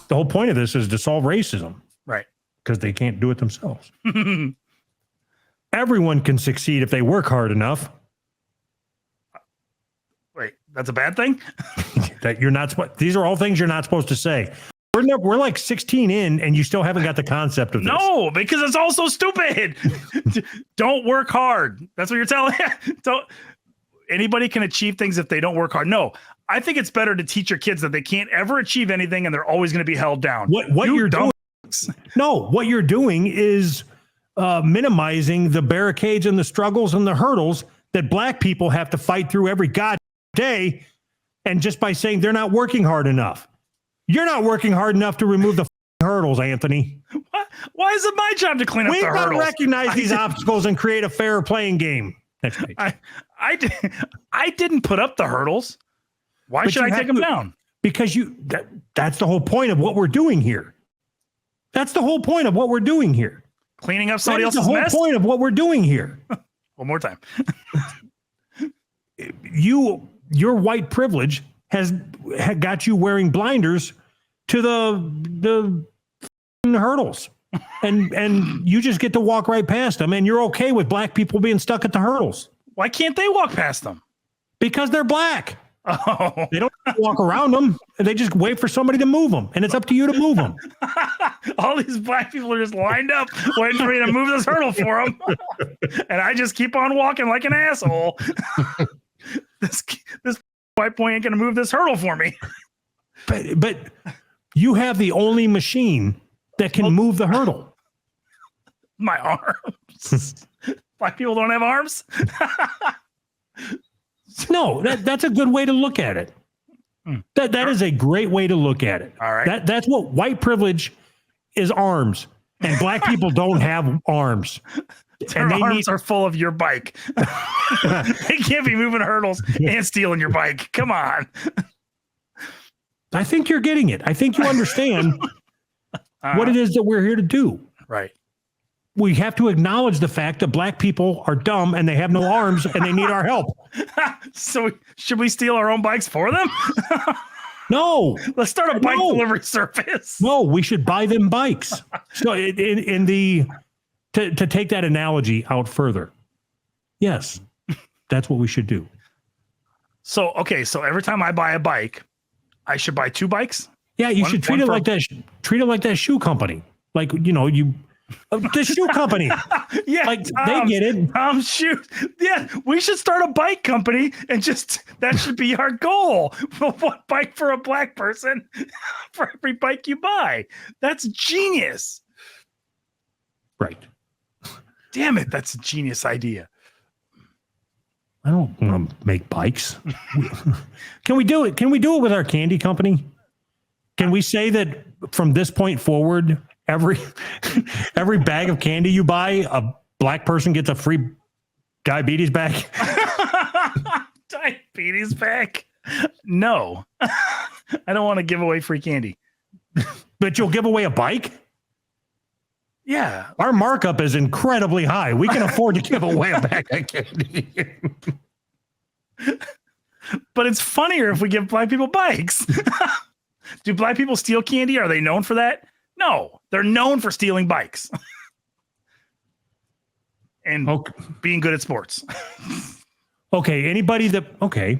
The whole point of this is to solve racism. Right. Because they can't do it themselves. Everyone can succeed if they work hard enough. Wait, that's a bad thing? That you're not. These are all things you're not supposed to say. We're like 16 in, and you still haven't got the concept of this. No, because it's all so stupid. Don't work hard. That's what you're telling me. Don't. Anybody can achieve things if they don't work hard. No, I think it's better to teach your kids that they can't ever achieve anything and they're always going to be held down. What you're doing? No, what you're doing is minimizing the barricades and the struggles and the hurdles that black people have to fight through every goddamn day. And just by saying they're not working hard enough, you're not working hard enough to remove the hurdles, Anthony. What? Why is it my job to clean up the hurdles? We recognize these obstacles and create a fair playing game. Next page. I didn't put up the hurdles. Why should I take them down? Because that's the whole point of what we're doing here. That's the whole point of what we're doing here. Cleaning up somebody else's mess? That's the whole point of what we're doing here. One more time. Your white privilege has got you wearing blinders to the hurdles. And you just get to walk right past them, and you're okay with black people being stuck at the hurdles. Why can't they walk past them? Because they're black. Oh. They don't walk around them. They just wait for somebody to move them, and it's up to you to move them. All these black people are just lined up waiting for me to move this hurdle for them, and I just keep on walking like an asshole. This white boy ain't gonna move this hurdle for me. But you have the only machine that can move the hurdle. My arms. Black people don't have arms. No, that's a good way to look at it. That is a great way to look at it. All right. That's what white privilege is, arms. And black people don't have arms. Their arms are full of your bike. They can't be moving hurdles and stealing your bike. Come on. I think you're getting it. I think you understand what it is that we're here to do. Right. We have to acknowledge the fact that black people are dumb and they have no arms and they need our help. So should we steal our own bikes for them? No. Let's start a bike delivery service. No, we should buy them bikes. So to take that analogy out further. Yes, that's what we should do. So every time I buy a bike, I should buy 2 bikes? Yeah, you should treat it like that. Treat it like that shoe company. Like, the shoe company. Yeah, like they get it. Shoot. Yeah, we should start a bike company and that should be our goal. One bike for a black person for every bike you buy. That's genius. Right. Damn it, that's a genius idea. I don't want to make bikes. Can we do it? Can we do it with our candy company? Can we say that from this point forward, every bag of candy you buy, a black person gets a free diabetes bag? Diabetes bag? No. I don't want to give away free candy. But you'll give away a bike? Yeah. Our markup is incredibly high. We can afford to give away a bag of candy. But it's funnier if we give black people bikes. Do black people steal candy? Are they known for that? No, they're known for stealing bikes and being good at sports. Okay.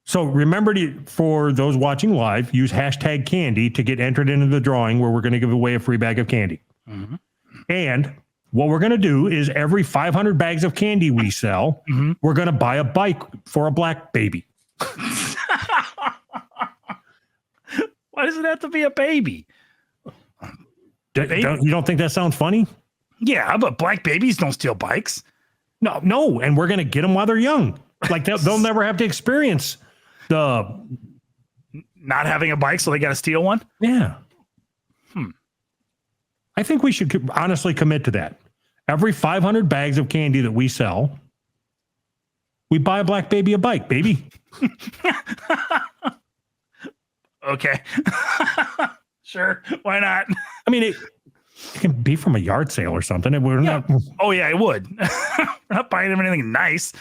So remember for those watching live, use hashtag candy to get entered into the drawing where we're going to give away a free bag of candy. Mm-hmm. And what we're going to do is every 500 bags of candy we sell, we're going to buy a bike for a black baby. Why does it have to be a baby? You don't think that sounds funny? Yeah, but black babies don't steal bikes. No, and we're going to get them while they're young. Like they'll never have to experience the not having a bike, so they got to steal one. Yeah. I think we should honestly commit to that. Every 500 bags of candy that we sell, we buy a black baby a bike, baby. Okay. Sure. Why not? I mean, it can be from a yard sale or something. We're not. Oh, yeah, it would. We're not buying them anything nice.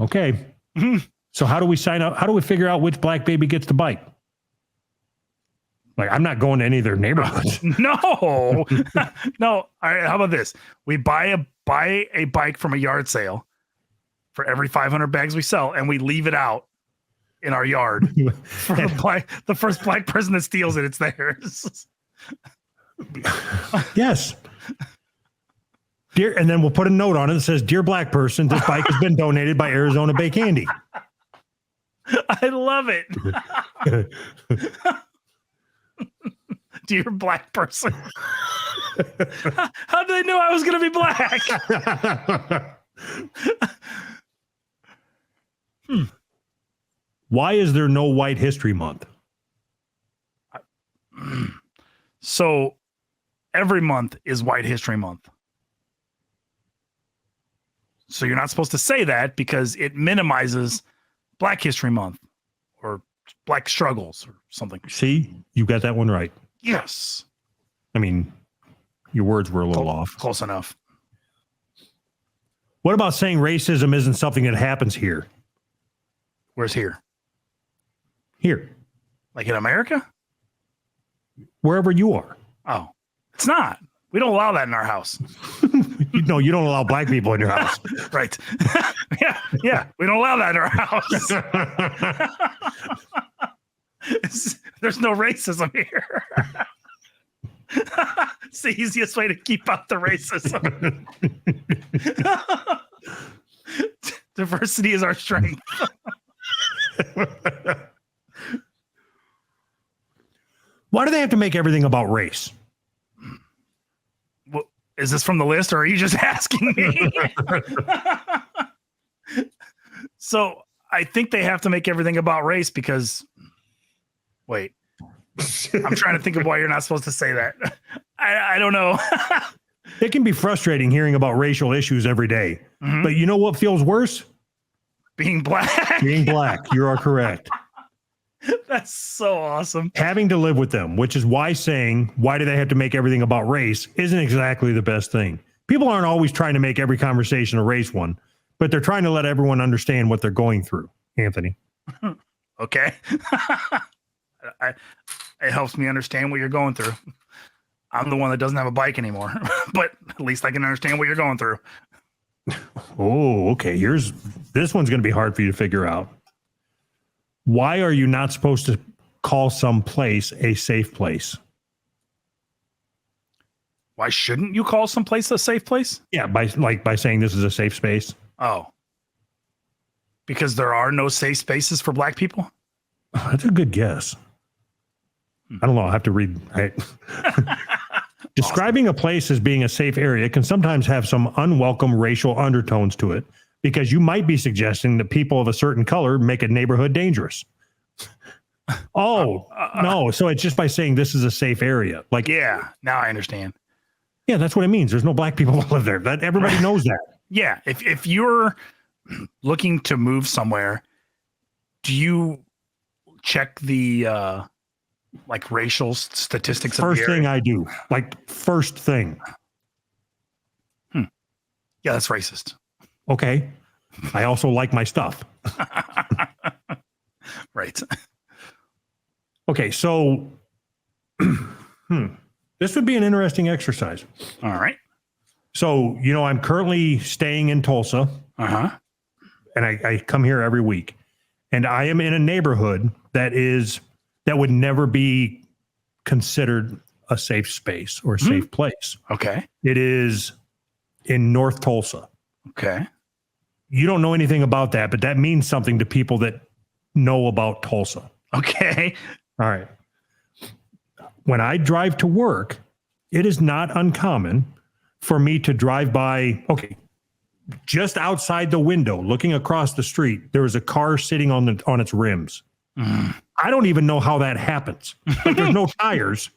Okay. So how do we sign up? How do we figure out which black baby gets the bike? Like, I'm not going to any of their neighborhoods. No, no. All right. How about this? We buy a bike from a yard sale for every 500 bags we sell, and we leave it out in our yard. For the first black person that steals it, it's theirs. Yes. Dear, and then we'll put a note on it that says, "Dear black person, this bike has been donated by Arizona Bay Candy." I love it. Dear black person. How did they know I was going to be black? Why is there no White History Month? So every month is White History Month. So you're not supposed to say that because it minimizes Black History Month or Black struggles or something. See, you got that one right. Yes. I mean, your words were a little off. Close enough. What about saying racism isn't something that happens here? Where's here? Here. Like in America? Wherever you are. Oh, it's not. We don't allow that in our house. No, you don't allow black people in your house. Right. Yeah. We don't allow that in our house. There's no racism here. It's the easiest way to keep out the racism. Diversity is our strength. Why do they have to make everything about race? Well, is this from the list or are you just asking me? So I think they have to make everything about race because, wait, I'm trying to think of why you're not supposed to say that. I don't know. It can be frustrating hearing about racial issues every day. Mm-hmm. But you know what feels worse? Being black. Being black. You are correct. That's so awesome. Having to live with them, which is why saying, why do they have to make everything about race, isn't exactly the best thing. People aren't always trying to make every conversation a race one, but they're trying to let everyone understand what they're going through, Anthony. Okay. It helps me understand what you're going through. I'm the one that doesn't have a bike anymore, but at least I can understand what you're going through. Oh, okay. This one's going to be hard for you to figure out. Why are you not supposed to call some place a safe place? Why shouldn't you call some place a safe place? Yeah, by saying this is a safe space. Oh. Because there are no safe spaces for black people? Oh, that's a good guess. I don't know. I'll have to read. Describing a place as being a safe area can sometimes have some unwelcome racial undertones to it, because you might be suggesting that people of a certain color make a neighborhood dangerous. No. So it's just by saying this is a safe area. Like, yeah, now I understand. Yeah, that's what it means. There's no black people that live there. That everybody knows that. Yeah. If you're looking to move somewhere, do you check the like racial statistics? First thing I do. Like, first thing. Yeah, that's racist. Okay. I also like my stuff. Right. Okay, so this would be an interesting exercise. All right. So, I'm currently staying in Tulsa. Uh-huh. And I come here every week. And I am in a neighborhood that would never be considered a safe space or a safe place. Okay. It is in North Tulsa. Okay. You don't know anything about that, but that means something to people that know about Tulsa. Okay. All right. When I drive to work, it is not uncommon for me to drive by, just outside the window, looking across the street, there is a car sitting on its rims. I don't even know how that happens. Like, there's no tires,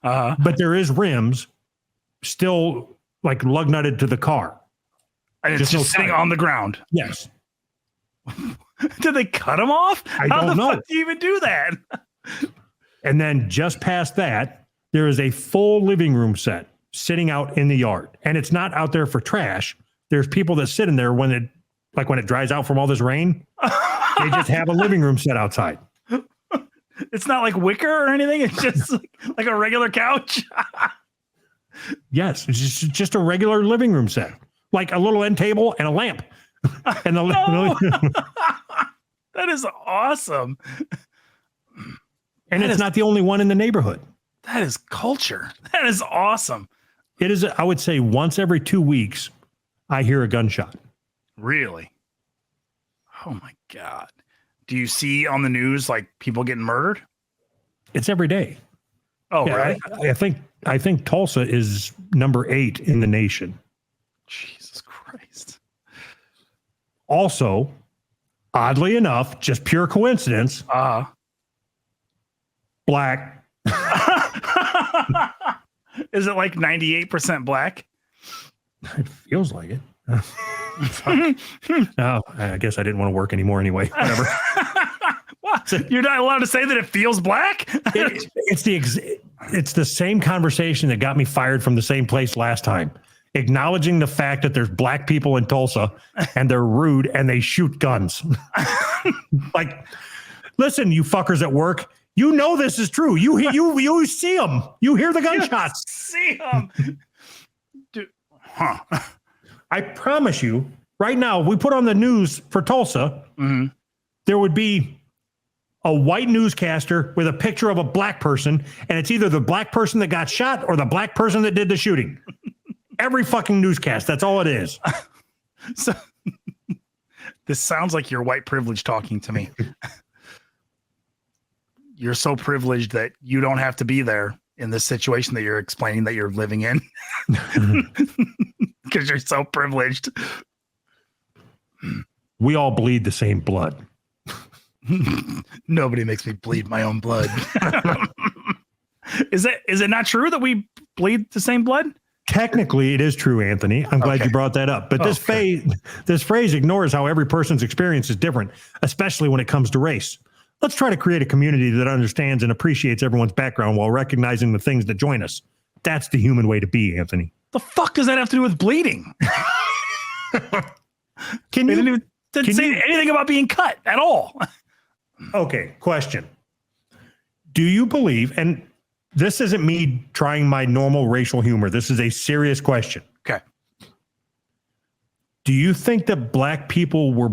but there is rims still like lug nutted to the car. And it's just sitting on the ground. Yes. Did they cut them off? I don't know. How the fuck do you even do that? And then just past that, there is a full living room set sitting out in the yard. And it's not out there for trash. There's people that sit in there when it dries out from all this rain. They just have a living room set outside. It's not like wicker or anything. It's just like a regular couch. Yes, it's just a regular living room set, like a little end table and a lamp. And That is awesome. And it's not the only one in the neighborhood. That is culture. That is awesome. It is, I would say, once every 2 weeks, I hear a gunshot. Really? Oh my God. Do you see on the news like people getting murdered? It's every day. Oh, Yeah, really? I think Tulsa is number 8 in the nation. Jesus Christ. Also, oddly enough, just pure coincidence, black. Is it like 98% black? It feels like it. No, I guess I didn't want to work anymore anyway. Whatever. What? You're not allowed to say that it feels black? It's the same conversation that got me fired from the same place last time. Acknowledging the fact that there's black people in Tulsa and they're rude and they shoot guns. Like, listen, you fuckers at work, you know this is true. You see them. You hear the gunshots. See them. Dude. Huh. I promise you, right now, we put on the news for Tulsa, there would be a white newscaster with a picture of a black person, and it's either the black person that got shot or the black person that did the shooting. Every fucking newscast, that's all it is. So this sounds like your white privilege talking to me. You're so privileged that you don't have to be there in this situation that you're explaining that you're living in. Because you're so privileged. We all bleed the same blood. Nobody makes me bleed my own blood. Is it not true that we bleed the same blood? Technically, it is true, Anthony. I'm glad you brought that up. But this phrase ignores how every person's experience is different, especially when it comes to race. Let's try to create a community that understands and appreciates everyone's background while recognizing the things that join us. That's the human way to be, Anthony. The fuck does that have to do with bleeding? Didn't say anything about being cut at all. Okay, question. Do you believe, and this isn't me trying my normal racial humor, this is a serious question. Okay. Do you think that black people were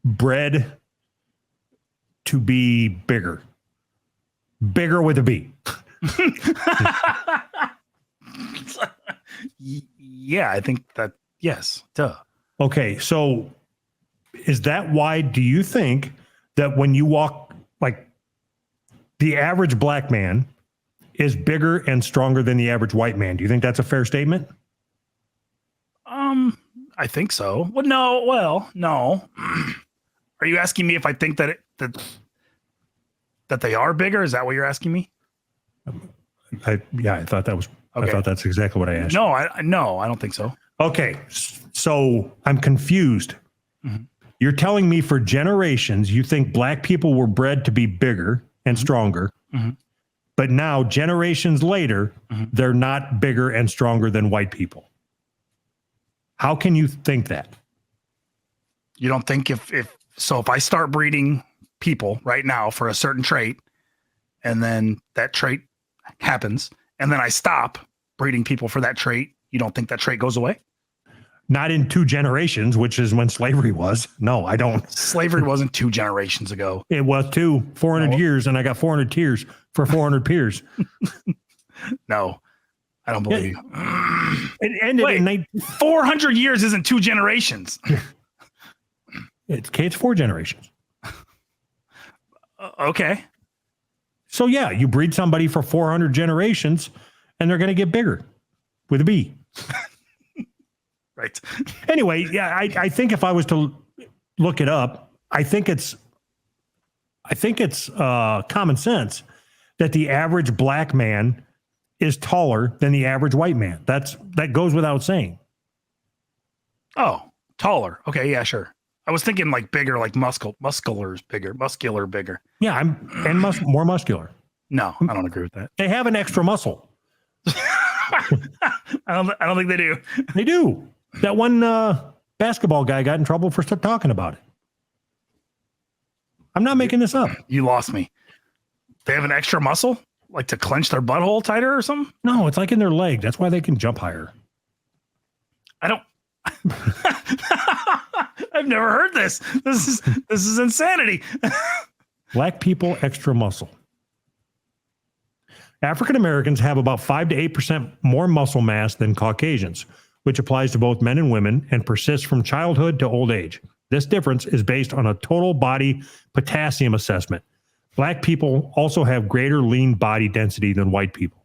bred to be bigger? Bigger with a B. Yeah, I think that, yes, duh. Okay, so is that why do you think that when you walk, like the average black man is bigger and stronger than the average white man? Do you think that's a fair statement? I think so. No. Are you asking me if I think that they are bigger? Is that what you're asking me? I thought that was. Okay. I thought that's exactly what I asked. No, I don't think so. Okay, so I'm confused. You're telling me for generations you think black people were bred to be bigger and stronger, but now generations later they're not bigger and stronger than white people. How can you think that? You don't think if I start breeding people right now for a certain trait, and then that trait happens, and then I stop breeding people for that trait, you don't think that trait goes away? Not in 2 generations, which is when slavery was. No, I don't. Slavery wasn't 2 generations ago. It was 400 years, and I got 400 tears for 400 peers. No, I don't believe you. It ended in 400 years isn't 2 generations. It's 4 generations. Okay. So yeah, you breed somebody for 400 generations, and they're going to get bigger with a B. Right. Anyway, yeah, I think if I was to look it up, I think it's common sense that the average black man is taller than the average white man. That goes without saying. Oh, taller. Okay, yeah, sure. I was thinking like bigger, like muscular bigger. Yeah, more muscular. No, I don't agree with that. They have an extra muscle. I don't think they do. They do. That one basketball guy got in trouble for talking about it. I'm not making this up. You lost me. They have an extra muscle, like to clench their butthole tighter or something? No, it's like in their leg. That's why they can jump higher. I don't. I've never heard this. This is insanity. Black people, extra muscle. African Americans have about 5 to 8% more muscle mass than Caucasians, which applies to both men and women and persists from childhood to old age. This difference is based on a total body potassium assessment. Black people also have greater lean body density than white people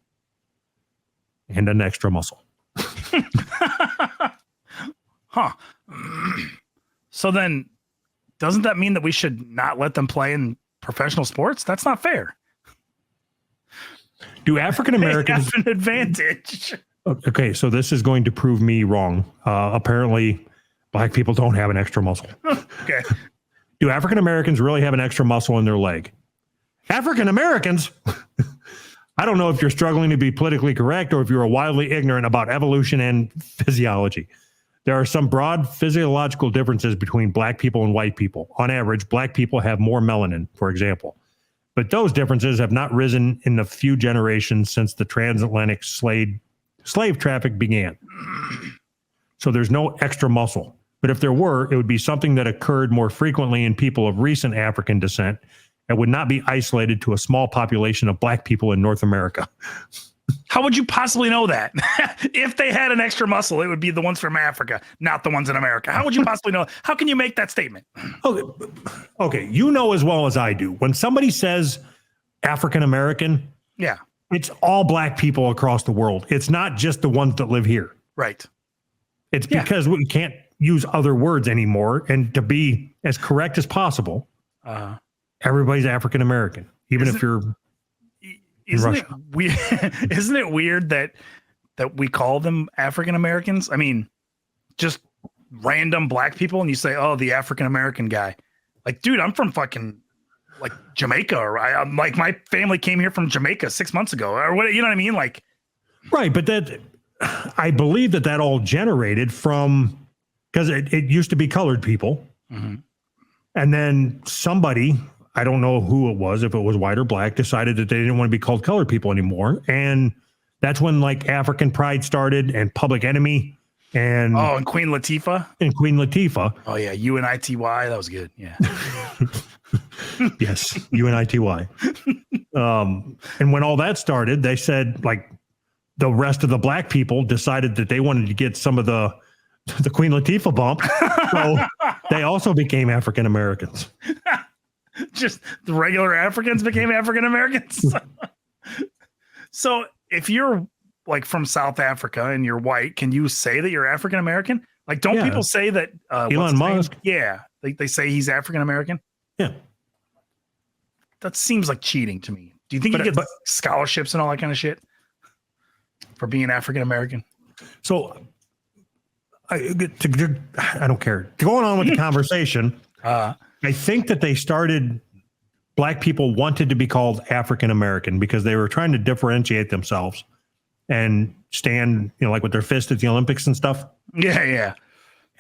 and an extra muscle. Huh. So then, doesn't that mean that we should not let them play in professional sports? That's not fair. Do African Americans have an advantage? Okay, so this is going to prove me wrong. Apparently, black people don't have an extra muscle. Okay. Do African Americans really have an extra muscle in their leg? African Americans? I don't know if you're struggling to be politically correct or if you're wildly ignorant about evolution and physiology. There are some broad physiological differences between black people and white people. On average, black people have more melanin, for example. But those differences have not risen in the few generations since the transatlantic slave traffic began. So there's no extra muscle. But if there were, it would be something that occurred more frequently in people of recent African descent and would not be isolated to a small population of black people in North America. How would you possibly know that? If they had an extra muscle, it would be the ones from Africa, not the ones in America. How would you possibly know? How can you make that statement? Okay, you know as well as I do. When somebody says African American, Yeah, it's all black people across the world. It's not just the ones that live here. right. It's because we can't use other words anymore. And to be as correct as possible, everybody's African American, even if you're in Russia. Isn't it weird that we call them African Americans? I mean, just random black people, and you say, "Oh, the African American guy." Like, dude, I'm from fucking like Jamaica, or I'm like my family came here from Jamaica 6 months ago, or what? You know what I mean? Like, right, but that I believe that all generated from because it used to be colored people, and then somebody. I don't know who it was, if it was white or black, decided that they didn't want to be called colored people anymore. And that's when like African Pride started and Public Enemy and and Queen Latifah. Oh yeah, UNITY. That was good. Yeah. Yes, UNITY. And when all that started, they said like the rest of the black people decided that they wanted to get some of the Queen Latifah bump. So they also became African Americans. Just the regular Africans became African Americans. So if you're like from South Africa and you're white, can you say that you're African American? Like, don't people say that Elon Musk? Yeah, they say he's African American. Yeah, that seems like cheating to me. Do you think he gets scholarships and all that kind of shit for being African American? So I don't care. Going on with the conversation. I think that they started, black people wanted to be called African American because they were trying to differentiate themselves and stand, like with their fist at the Olympics and stuff. Yeah, yeah.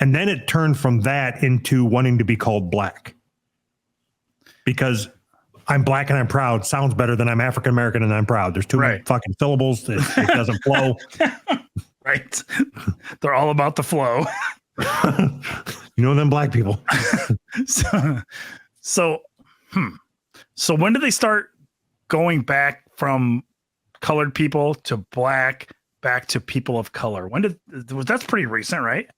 And then it turned from that into wanting to be called black because I'm black and I'm proud sounds better than I'm African American and I'm proud. There's too many fucking syllables. It doesn't flow. Right. They're all about the flow. You know them black people. So when did they start going back from colored people to black back to people of color? That's pretty recent, right?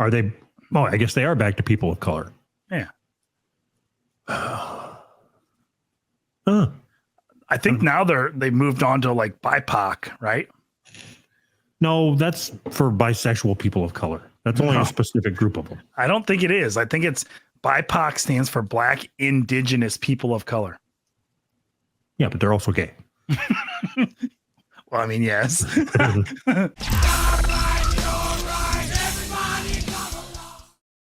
Are they? Oh, I guess they are back to people of color. Yeah. I think now they moved on to like BIPOC, right? No, that's for bisexual people of color. That's only a specific group of them. I don't think it is. I think it's BIPOC stands for Black Indigenous People of Color. Yeah, but they're also gay. Well, I mean, yes.